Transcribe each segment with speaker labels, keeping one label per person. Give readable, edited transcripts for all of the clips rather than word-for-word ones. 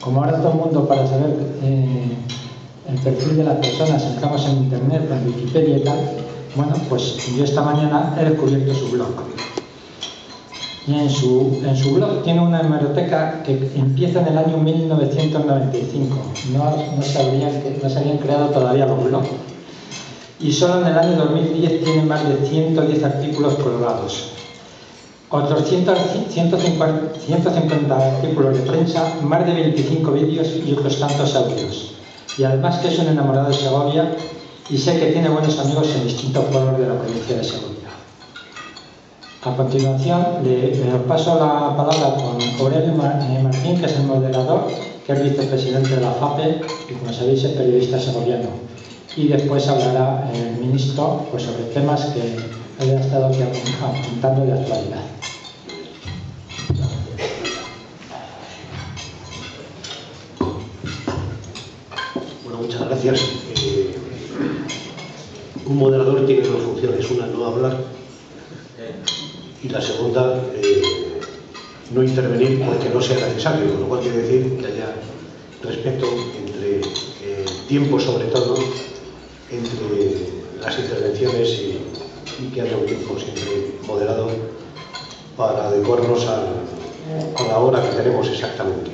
Speaker 1: como ahora todo el mundo, para saber el perfil de las personas, entramos en internet, en Wikipedia y tal, bueno, pues yo esta mañana he descubierto su blog. Y en su blog tiene una hemeroteca que empieza en el año 1995. No se habían creado todavía los blogs. Y solo en el año 2010 tiene más de 110 artículos colgados. Otros 150 artículos de prensa, más de 25 vídeos y otros tantos audios. Y además que es un enamorado de Segovia y sé que tiene buenos amigos en distintos pueblos de la provincia de Segovia. A continuación, le paso la palabra con Aurelio Martín, que es el moderador, que es vicepresidente de la FAPE y, como sabéis, es periodista segoviano. Y después hablará el ministro pues, sobre temas que haya estado aquí apuntando de actualidad.
Speaker 2: Bueno, muchas gracias. Un moderador tiene dos funciones. Una, no hablar, y la segunda, no intervenir porque no sea necesario, con lo cual quiere decir que haya respeto entre tiempo, sobre todo, entre las intervenciones y que haya un tiempo siempre moderado para adecuarnos a la hora que tenemos exactamente.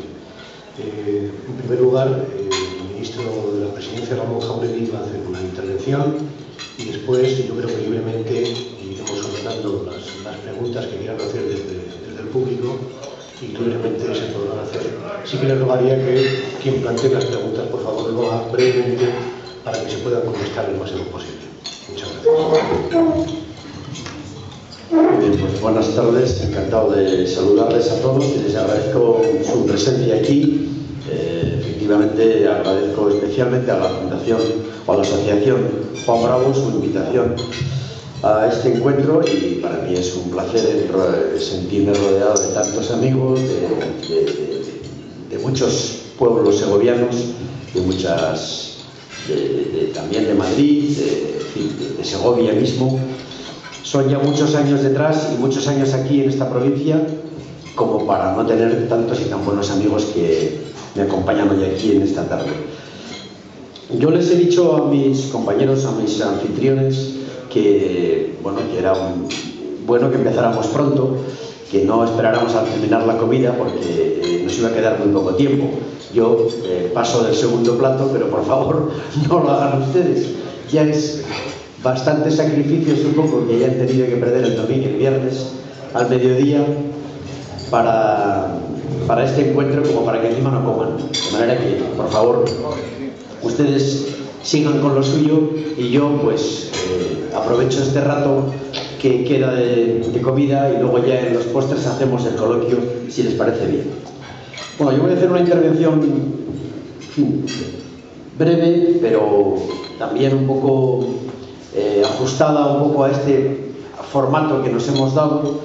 Speaker 2: En primer lugar, el ministro de la Presidencia, Ramón Jáuregui, va a hacer una intervención y después, yo creo que libremente iremos ordenando las preguntas que quieran hacer desde el público y libremente se podrán hacer. Sí que les rogaría que quien plantee las preguntas, por favor, lo haga brevemente para que se puedan contestar lo máximo posible. Muchas gracias.
Speaker 3: Muy bien, pues buenas tardes, encantado de saludarles a todos y les agradezco su presencia aquí. Efectivamente, agradezco especialmente a la Fundación o a la Asociación Juan Bravo su invitación a este encuentro y para mí es un placer sentirme rodeado de tantos amigos, de muchos pueblos segovianos, también de Madrid, de Segovia mismo. Son ya muchos años detrás y muchos años aquí en esta provincia como para no tener tantos y tan buenos amigos que me acompañan hoy aquí en esta tarde. Yo les he dicho a mis compañeros, a mis anfitriones, que era bueno que empezáramos pronto, que no esperáramos a terminar la comida porque nos iba a quedar muy poco tiempo. Yo paso del segundo plato, pero por favor no lo hagan ustedes. Ya es bastante sacrificio, supongo, que hayan tenido que perder el domingo y el viernes al mediodía para este encuentro, como para que encima no coman. De manera que, por favor, ustedes sigan con lo suyo y yo pues aprovecho este rato que queda de comida y luego ya en los postres hacemos el coloquio, si les parece bien. Bueno, yo voy a hacer una intervención breve, pero también un poco ajustada un poco a este formato que nos hemos dado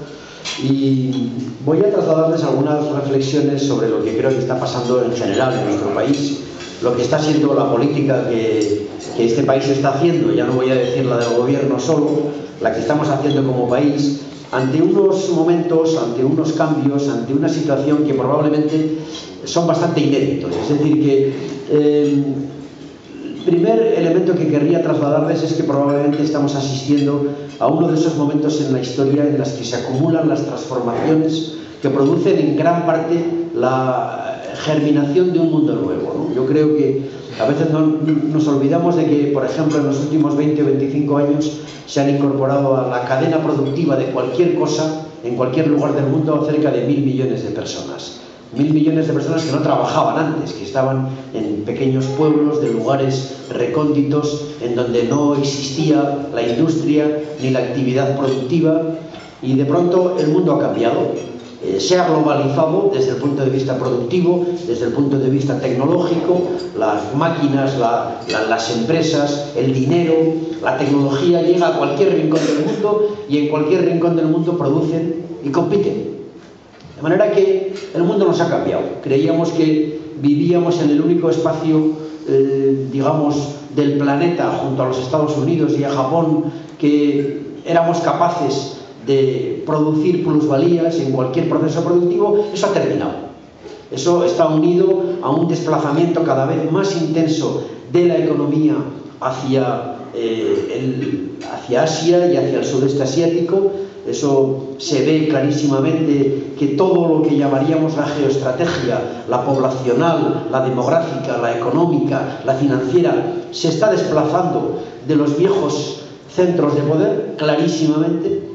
Speaker 3: y voy a trasladarles algunas reflexiones sobre lo que creo que está pasando en general en nuestro país, lo que está siendo la política que este país está haciendo, ya no voy a decir la del gobierno solo, la que estamos haciendo como país, ante unos momentos, ante unos cambios, ante una situación que probablemente son bastante inéditos. Es decir, que el primer elemento que querría trasladarles es que probablemente estamos asistiendo a uno de esos momentos en la historia en las que se acumulan las transformaciones que producen en gran parte la germinación de un mundo nuevo, ¿no? Yo creo que a veces nos olvidamos de que, por ejemplo, en los últimos 20 o 25 años se han incorporado a la cadena productiva de cualquier cosa, en cualquier lugar del mundo, cerca de 1.000 millones de personas. 1.000 millones de personas que no trabajaban antes, que estaban en pequeños pueblos, de lugares recónditos, en donde no existía la industria ni la actividad productiva, y de pronto el mundo ha cambiado. Se ha globalizado desde el punto de vista productivo, desde el punto de vista tecnológico, las máquinas, las empresas, el dinero, la tecnología llega a cualquier rincón del mundo y en cualquier rincón del mundo producen y compiten. De manera que el mundo nos ha cambiado. Creíamos que vivíamos en el único espacio, digamos, del planeta, junto a los Estados Unidos y a Japón, que éramos capaces de producir plusvalías en cualquier proceso productivo. Eso ha terminado. Eso está unido a un desplazamiento cada vez más intenso de la economía hacia Asia y hacia el sudeste asiático. Eso se ve clarísimamente, que todo lo que llamaríamos la geoestrategia, la poblacional, la demográfica, la económica, la financiera, se está desplazando de los viejos centros de poder, clarísimamente,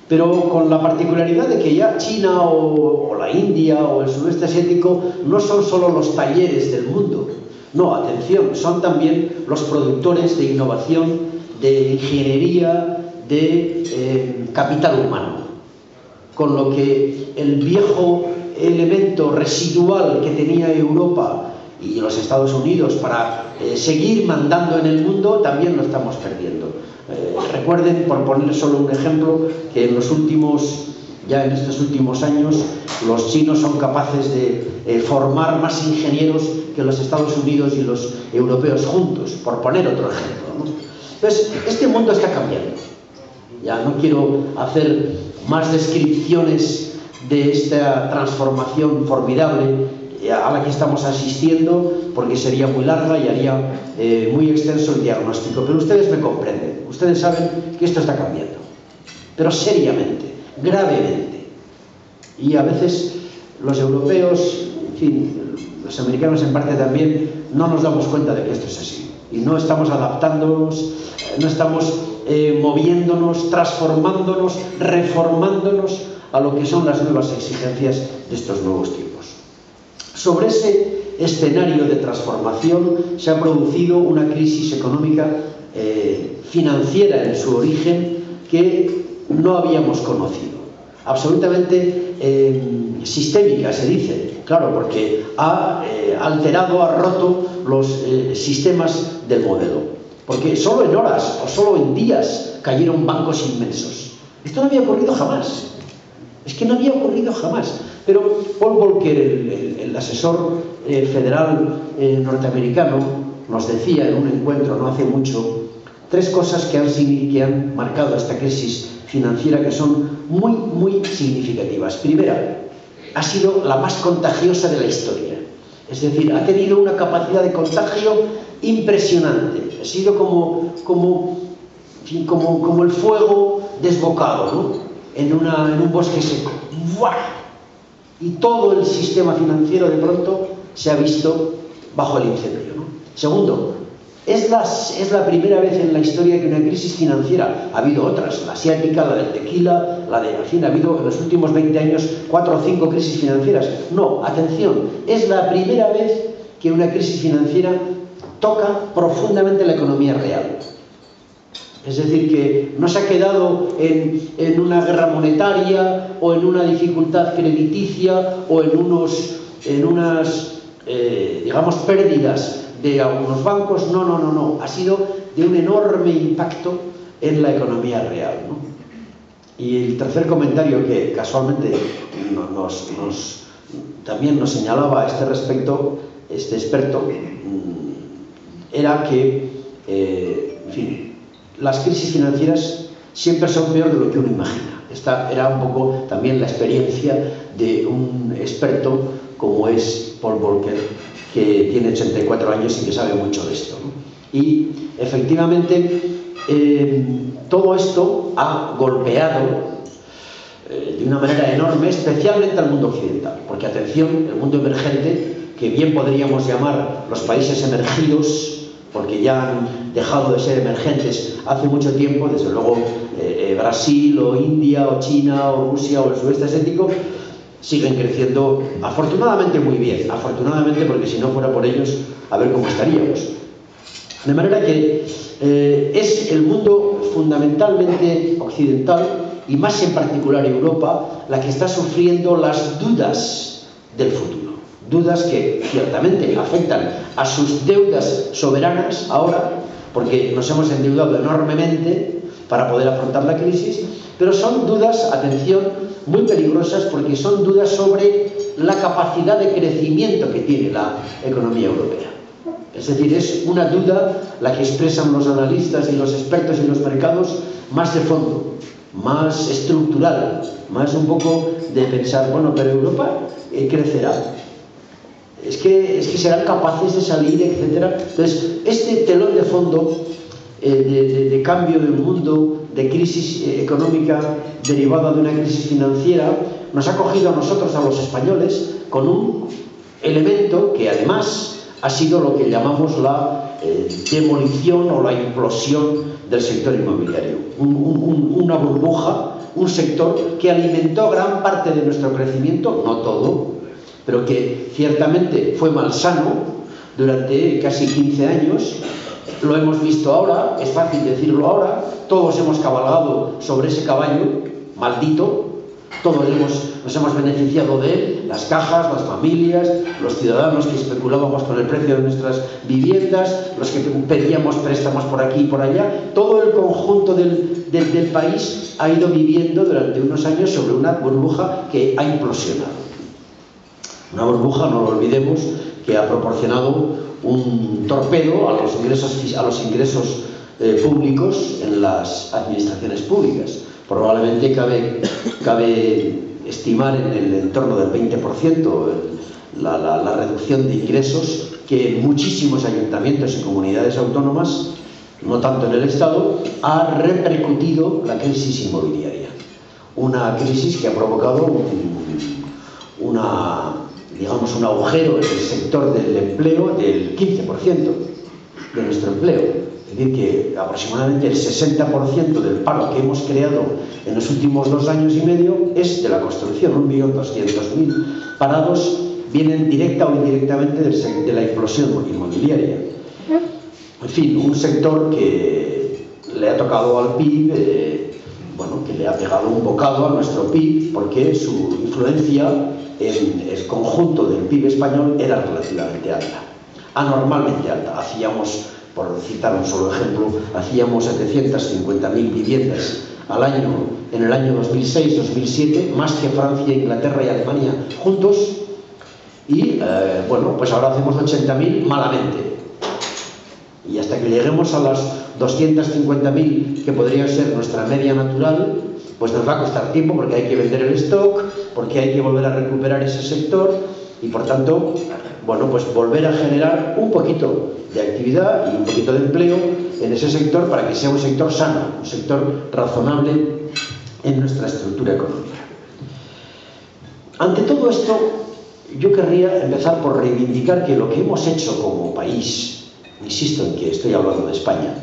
Speaker 3: pero con la particularidad de que ya China o la India o el sudeste asiático no son solo los talleres del mundo. No, atención, son también los productores de innovación, de ingeniería, de capital humano. Con lo que el viejo elemento residual que tenía Europa y los Estados Unidos para seguir mandando en el mundo, también lo estamos perdiendo. Recuerden, por poner solo un ejemplo, que en estos últimos años, los chinos son capaces de formar más ingenieros que los Estados Unidos y los europeos juntos, por poner otro ejemplo, ¿no? Entonces, este mundo está cambiando. Ya no quiero hacer más descripciones de esta transformación formidable a la que estamos asistiendo, porque sería muy larga y haría muy extenso el diagnóstico, pero ustedes me comprenden, ustedes saben que esto está cambiando, pero seriamente, gravemente, y a veces los europeos, en fin, los americanos en parte también, no nos damos cuenta de que esto es así, y no estamos adaptándonos, no estamos moviéndonos, transformándonos, reformándonos a lo que son las nuevas exigencias de estos nuevos tiempos. Sobre ese escenario de transformación se ha producido una crisis económica financiera en su origen que no habíamos conocido. Absolutamente sistémica, se dice, claro, porque ha alterado, ha roto los sistemas del modelo. Porque solo en horas o solo en días cayeron bancos inmensos. Esto no había ocurrido jamás. Es que no había ocurrido jamás. Pero Paul Volcker, el asesor federal norteamericano, nos decía en un encuentro no hace mucho 3 cosas que han marcado esta crisis financiera que son muy, muy significativas. Primera, ha sido la más contagiosa de la historia. Es decir, ha tenido una capacidad de contagio impresionante. Ha sido como el fuego desbocado, ¿no? en un bosque seco. ¡Buah! Y todo el sistema financiero de pronto se ha visto bajo el incendio, ¿no? Segundo, es la primera vez en la historia que una crisis financiera, ha habido otras, la asiática, la del tequila, en fin, ha habido en los últimos 20 años 4 o 5 crisis financieras. No, atención, es la primera vez que una crisis financiera toca profundamente la economía real. Es decir, que no se ha quedado en una guerra monetaria o en una dificultad crediticia o en unas digamos, pérdidas de algunos bancos. No. Ha sido de un enorme impacto en la economía real, ¿no? Y el tercer comentario que casualmente también nos señalaba a este respecto, este experto, era que, en fin, las crisis financieras siempre son peor de lo que uno imagina. Esta era un poco también la experiencia de un experto como es Paul Volcker, que tiene 84 años y que sabe mucho de esto, ¿no? Y efectivamente todo esto ha golpeado de una manera enorme, especialmente al mundo occidental, porque atención, el mundo emergente, que bien podríamos llamar los países emergidos, porque ya han dejado de ser emergentes hace mucho tiempo, desde luego Brasil o India o China o Rusia o el sudeste asiático, siguen creciendo afortunadamente muy bien, afortunadamente, porque si no fuera por ellos, a ver cómo estaríamos. De manera que es el mundo fundamentalmente occidental, y más en particular Europa, la que está sufriendo las dudas del futuro. Dudas que ciertamente afectan a sus deudas soberanas ahora, porque nos hemos endeudado enormemente para poder afrontar la crisis, pero son dudas, atención, muy peligrosas, porque son dudas sobre la capacidad de crecimiento que tiene la economía europea. Es decir, es una duda la que expresan los analistas y los expertos en los mercados más de fondo. más estructural, más un poco de pensar, bueno, pero Europa crecerá. Es que serán capaces de salir, etcétera. Entonces, este telón de fondo de cambio del mundo, de crisis económica derivada de una crisis financiera, nos ha cogido a nosotros, a los españoles, con un elemento que además ha sido lo que llamamos la demolición o la implosión del sector inmobiliario. Una burbuja, un sector que alimentó gran parte de nuestro crecimiento, no todo, pero que ciertamente fue malsano durante casi 15 años. Lo hemos visto ahora, es fácil decirlo ahora, todos hemos cabalgado sobre ese caballo maldito, todos nos hemos beneficiado de él, las cajas, las familias, los ciudadanos que especulábamos con el precio de nuestras viviendas, los que pedíamos préstamos por aquí y por allá, todo el conjunto del país ha ido viviendo durante unos años sobre una burbuja que ha implosionado. Una burbuja, no lo olvidemos, que ha proporcionado un torpedo a los ingresos públicos en las administraciones públicas. Probablemente cabe estimar en el entorno del 20% la reducción de ingresos que en muchísimos ayuntamientos y comunidades autónomas, no tanto en el Estado, ha repercutido la crisis inmobiliaria. Una crisis que ha provocado un agujero en el sector del empleo del 15% de nuestro empleo. Es decir, que aproximadamente el 60% del paro que hemos creado en los últimos 2 años y medio es de la construcción. 1.200.000 parados vienen directa o indirectamente de la implosión inmobiliaria. En fin, un sector que le ha tocado al PIB, que le ha pegado un bocado a nuestro PIB, porque su influencia en el conjunto del PIB español era relativamente alta, anormalmente alta. Por citar un solo ejemplo, hacíamos 750.000 viviendas al año en el año 2006-2007, más que Francia, Inglaterra y Alemania juntos, y pues ahora hacemos 80.000 malamente. Y hasta que lleguemos a las 250.000, que podría ser nuestra media natural, pues nos va a costar tiempo, porque hay que vender el stock, porque hay que volver a recuperar ese sector, y por tanto, pues volver a generar un poquito de actividad y un poquito de empleo en ese sector para que sea un sector sano, un sector razonable en nuestra estructura económica. Ante todo esto, yo querría empezar por reivindicar que lo que hemos hecho como país, insisto en que estoy hablando de España,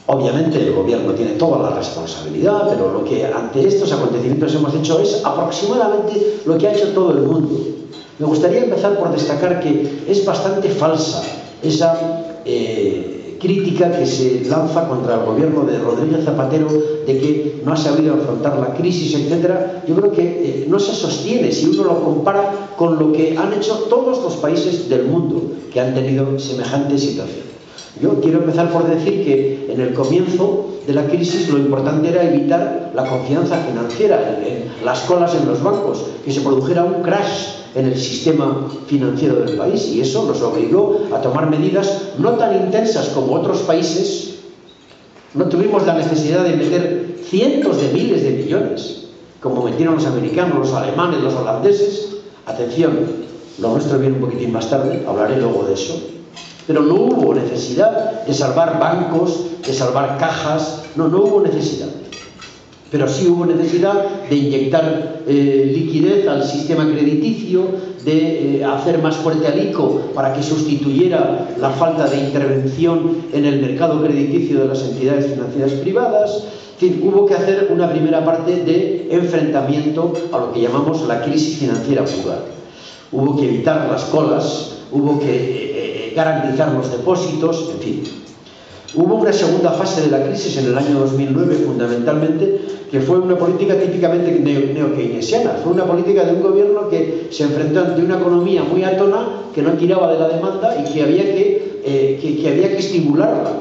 Speaker 3: obviamente el gobierno tiene toda la responsabilidad, pero lo que ante estos acontecimientos hemos hecho es aproximadamente lo que ha hecho todo el mundo. Me gustaría empezar por destacar que es bastante falsa esa crítica que se lanza contra el gobierno de Rodríguez Zapatero de que no ha sabido afrontar la crisis, etc. Yo creo que no se sostiene si uno lo compara con lo que han hecho todos los países del mundo que han tenido semejante situación. Yo quiero empezar por decir que en el comienzo de la crisis lo importante era evitar la confianza financiera, las colas en los bancos, que se produjera un crash en el sistema financiero del país, y eso nos obligó a tomar medidas no tan intensas como otros países. No tuvimos la necesidad de meter cientos de miles de millones como metieron los americanos, los alemanes, los holandeses. Atención, lo nuestro viene un poquitín más tarde, hablaré luego de eso. Pero no hubo necesidad de salvar bancos, de salvar cajas, no hubo necesidad. Pero sí hubo necesidad de inyectar liquidez al sistema crediticio, de hacer más fuerte al ICO para que sustituyera la falta de intervención en el mercado crediticio de las entidades financieras privadas. En fin, hubo que hacer una primera parte de enfrentamiento a lo que llamamos la crisis financiera pura. Hubo que evitar las colas, hubo que garantizar los depósitos, en fin. Hubo una segunda fase de la crisis en el año 2009, fundamentalmente, que fue una política típicamente neo-keynesiana. Fue una política de un gobierno que se enfrentó ante una economía muy atona, que no tiraba de la demanda y que había que estimularla.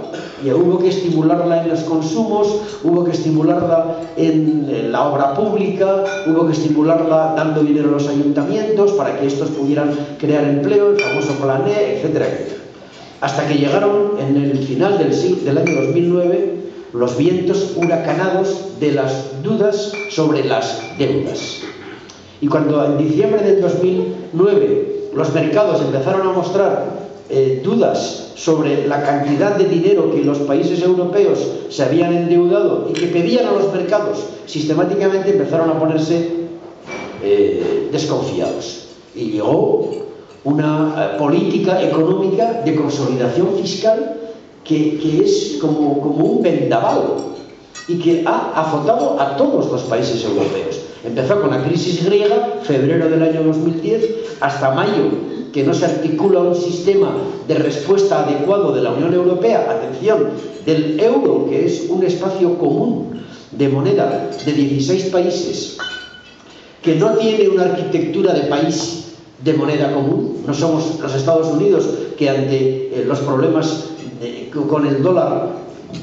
Speaker 3: Y hubo que estimularla en los consumos, hubo que estimularla en la obra pública, hubo que estimularla dando dinero a los ayuntamientos para que estos pudieran crear empleo, el famoso Plan E, etcétera, etcétera. Hasta que llegaron en el final del año 2009 los vientos huracanados de las dudas sobre las deudas. Y cuando en diciembre del 2009 los mercados empezaron a mostrar dudas sobre la cantidad de dinero que los países europeos se habían endeudado y que pedían a los mercados, sistemáticamente empezaron a ponerse desconfiados. Y llegó una política económica de consolidación fiscal que es como un vendaval y que ha azotado a todos los países europeos. Empezó con la crisis griega, febrero del año 2010, hasta mayo, que no se articula un sistema de respuesta adecuado de la Unión Europea, atención, del euro, que es un espacio común de moneda de 16 países, que no tiene una arquitectura de país de moneda común. No somos los Estados Unidos, que ante los problemas con el dólar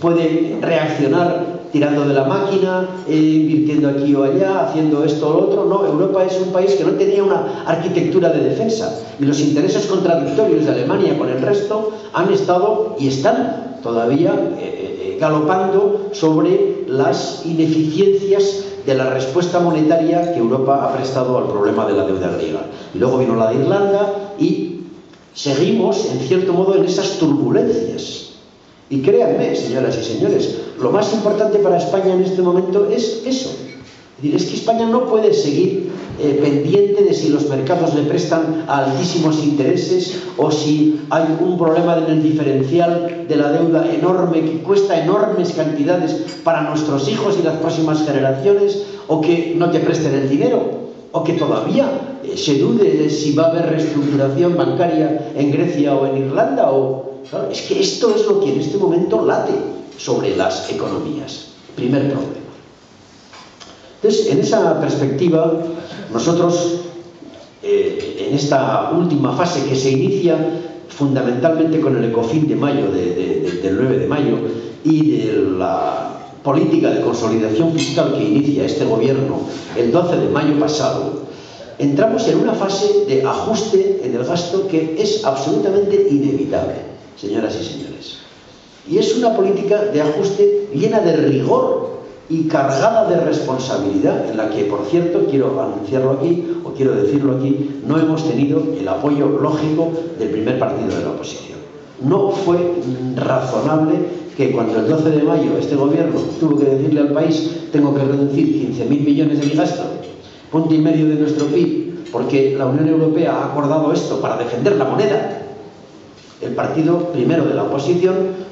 Speaker 3: puede reaccionar tirando de la máquina, invirtiendo aquí o allá, haciendo esto o lo otro. No, Europa es un país que no tenía una arquitectura de defensa, y los intereses contradictorios de Alemania con el resto han estado y están todavía galopando sobre las ineficiencias de la respuesta monetaria que Europa ha prestado al problema de la deuda griega. Y luego vino la de Irlanda y seguimos, en cierto modo, en esas turbulencias. Y créanme, señoras y señores, lo más importante para España en este momento es eso. Es decir, es que España no puede seguir pendiente de si los mercados le prestan a altísimos intereses o si hay un problema en el diferencial de la deuda enorme que cuesta enormes cantidades para nuestros hijos y las próximas generaciones, o que no te presten el dinero, o que todavía se dude de si va a haber reestructuración bancaria en Grecia o en Irlanda. Claro, es que esto es lo que en este momento late sobre las economías. Primer problema. Entonces, en esa perspectiva, nosotros, en esta última fase que se inicia fundamentalmente con el Ecofin de mayo, del 9 de mayo, y de la política de consolidación fiscal que inicia este gobierno el 12 de mayo pasado, entramos en una fase de ajuste en el gasto que es absolutamente inevitable, señoras y señores. Y es una política de ajuste llena de rigor y cargada de responsabilidad, en la que, por cierto, quiero anunciarlo aquí, o quiero decirlo aquí, no hemos tenido el apoyo lógico del primer partido de la oposición. No fue razonable que cuando el 12 de mayo este gobierno tuvo que decirle al país: tengo que reducir 15.000 millones de mi gasto, 1,5% de nuestro PIB, porque la Unión Europea ha acordado esto para defender la moneda, el partido primero de la oposición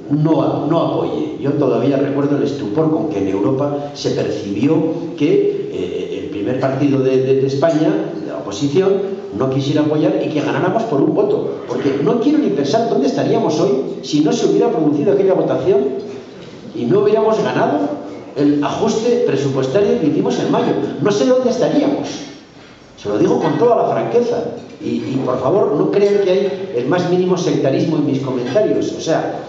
Speaker 3: no apoye. Yo todavía recuerdo el estupor con que en Europa se percibió que el primer partido de España, de la oposición, no quisiera apoyar y que ganáramos por un voto, porque no quiero ni pensar dónde estaríamos hoy si no se hubiera producido aquella votación y no hubiéramos ganado el ajuste presupuestario que hicimos en mayo. No sé dónde estaríamos, se lo digo con toda la franqueza, y por favor no crean que hay el más mínimo sectarismo en mis comentarios. O sea,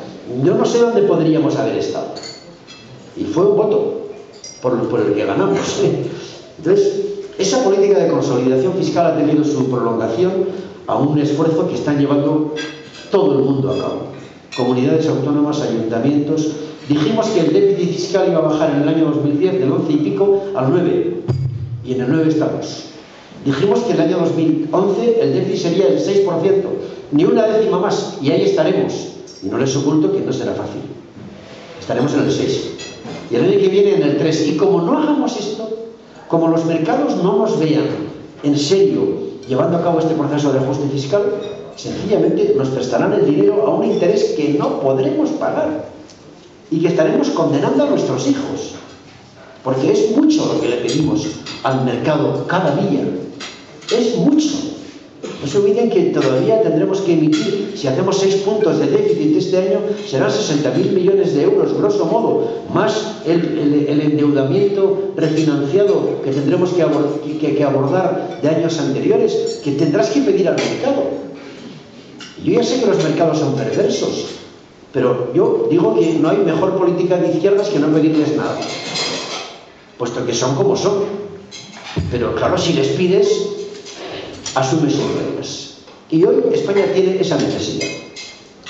Speaker 3: yo no sé dónde podríamos haber estado, y fue un voto por el que ganamos. Entonces, esa política de consolidación fiscal ha tenido su prolongación a un esfuerzo que están llevando todo el mundo a cabo. Comunidades autónomas, ayuntamientos. Dijimos que el déficit fiscal iba a bajar en el año 2010 del 11 y pico al 9, y en el 9 estamos. Dijimos que en el año 2011 el déficit sería el 6%, ni una décima más, y ahí estaremos. Y no les oculto que no será fácil. Estaremos en el 6. Y el año que viene en el 3. Y como no hagamos esto, como los mercados no nos vean en serio llevando a cabo este proceso de ajuste fiscal, sencillamente nos prestarán el dinero a un interés que no podremos pagar y que estaremos condenando a nuestros hijos, porque es mucho lo que le pedimos al mercado cada día. Es mucho. No se olviden que todavía tendremos que emitir, si hacemos 6 puntos de déficit este año, serán 60.000 millones de euros, grosso modo, más el endeudamiento refinanciado que tendremos que abordar de años anteriores, que tendrás que pedir al mercado. Yo ya sé que los mercados son perversos, pero yo digo que no hay mejor política de izquierdas que no pedirles nada, puesto que son como son. Pero claro, si les pides, asume sus reglas. Y hoy España tiene esa necesidad.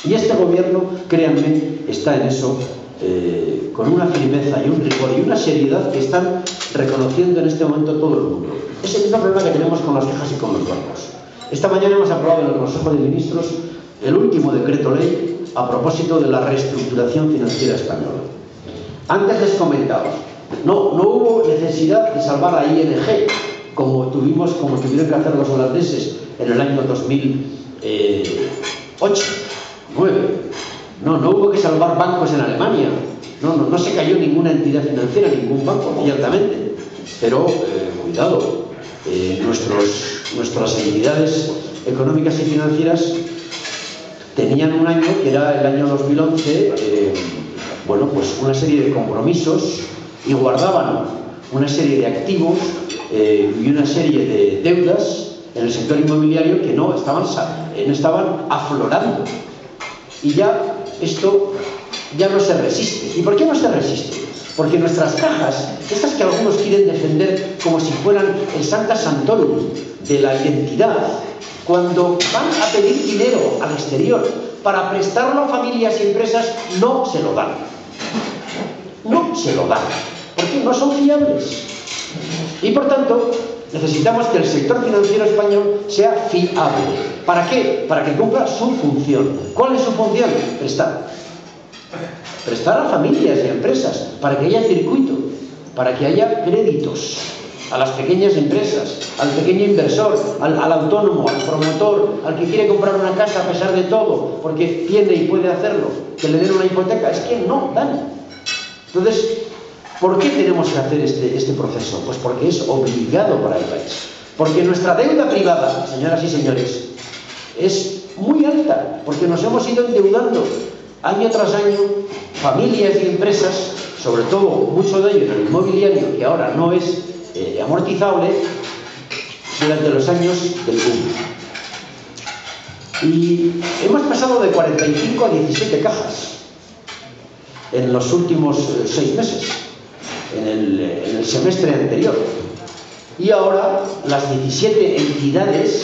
Speaker 3: Y este gobierno, créanme, está en eso con una firmeza y un rigor y una seriedad que están reconociendo en este momento todo el mundo. Es el mismo problema que tenemos con las quejas y con los bancos. Esta mañana hemos aprobado en el Consejo de Ministros el último decreto ley a propósito de la reestructuración financiera española. Antes les comentaba, no hubo necesidad de salvar a ING como tuvieron que hacer los holandeses en el año 2008, 2009. No hubo que salvar bancos en Alemania. No se cayó ninguna entidad financiera, ningún banco, ciertamente. Pero, cuidado, nuestras entidades económicas y financieras tenían un año, que era el año 2011, pues una serie de compromisos y guardaban una serie de activos y una serie de deudas en el sector inmobiliario que no estaban aflorando. Y ya esto ya no se resiste. ¿Y por qué no se resiste? Porque nuestras cajas, estas que algunos quieren defender como si fueran el Sancta Sanctorum de la identidad, cuando van a pedir dinero al exterior para prestarlo a familias y empresas, no se lo dan. No se lo dan. Porque no son fiables. Y por tanto, necesitamos que el sector financiero español sea fiable. ¿Para qué? Para que cumpla su función. ¿Cuál es su función? Prestar. Prestar a familias y a empresas, para que haya circuito, para que haya créditos a las pequeñas empresas, al pequeño inversor, al autónomo, al promotor, al que quiere comprar una casa a pesar de todo, porque tiene y puede hacerlo, que le den una hipoteca. Es que no dan. Entonces, ¿por qué tenemos que hacer este proceso? Pues porque es obligado para el país. Porque nuestra deuda privada, señoras y señores, es muy alta, porque nos hemos ido endeudando año tras año, familias y empresas, sobre todo mucho de ello en el inmobiliario, que ahora no es amortizable, durante los años del boom. Y hemos pasado de 45 a 17 cajas en los últimos 6 meses, en el semestre anterior. Y ahora las 17 entidades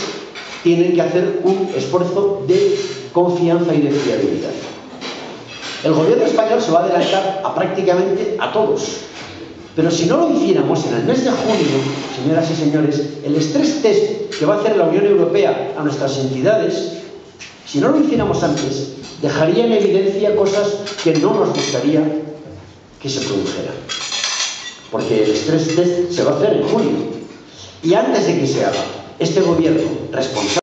Speaker 3: tienen que hacer un esfuerzo de confianza y de fiabilidad. El gobierno español se va a adelantar a prácticamente a todos. Pero si no lo hiciéramos en el mes de junio, señoras y señores, el stress test que va a hacer la Unión Europea a nuestras entidades, si no lo hiciéramos antes, dejaría en evidencia cosas que no nos gustaría que se produjeran. Porque el stress test se va a hacer en junio. Y antes de que se haga, este gobierno responsable